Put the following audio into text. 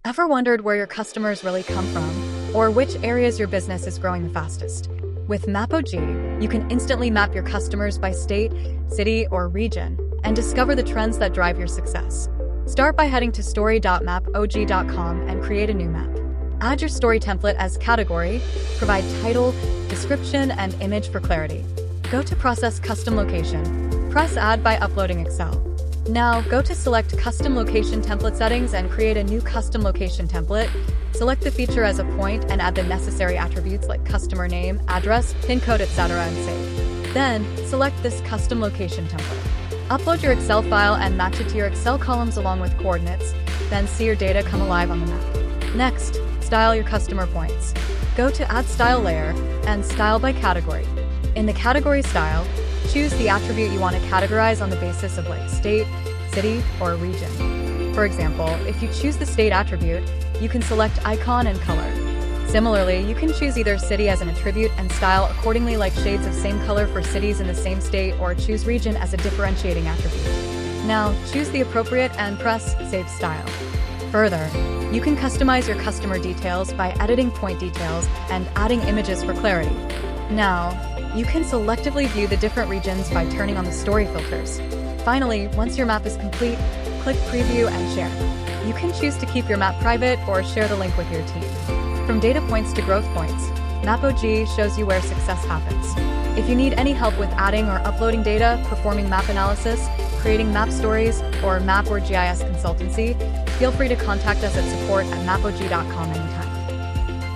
Ever wondered where your customers really come from, or which areas your business is growing the fastest? With MAPOG, you can instantly map your customers by state, city, or region, and discover the trends that drive your success. Start by heading to story.mapog.com and create a new map. Add your story template as category, provide title, description, and image for clarity. Go to Process Custom Location. Press Add by uploading Excel. Now, go to Select Custom Location Template Settings and create a new custom location template. Select the feature as a point and add the necessary attributes like customer name, address, PIN code, etc. and save. Then, select this custom location template. Upload your Excel file and match it to your Excel columns along with coordinates. Then see your data come alive on the map. Next, style your customer points. Go to Add Style Layer and Style by Category. In the category style, choose the attribute you want to categorize on the basis of like state, city, or region. For example, if you choose the state attribute, you can select icon and color. Similarly, you can choose either city as an attribute and style accordingly, like shades of same color for cities in the same state, or choose region as a differentiating attribute. Now, choose the appropriate and press Save Style. Further, you can customize your customer details by editing point details and adding images for clarity. Now, you can selectively view the different regions by turning on the story filters. Finally, once your map is complete, click Preview and Share. You can choose to keep your map private or share the link with your team. From data points to growth points, MAPOG shows you where success happens. If you need any help with adding or uploading data, performing map analysis, creating map stories, or map or GIS consultancy, feel free to contact us at support@mapog.com.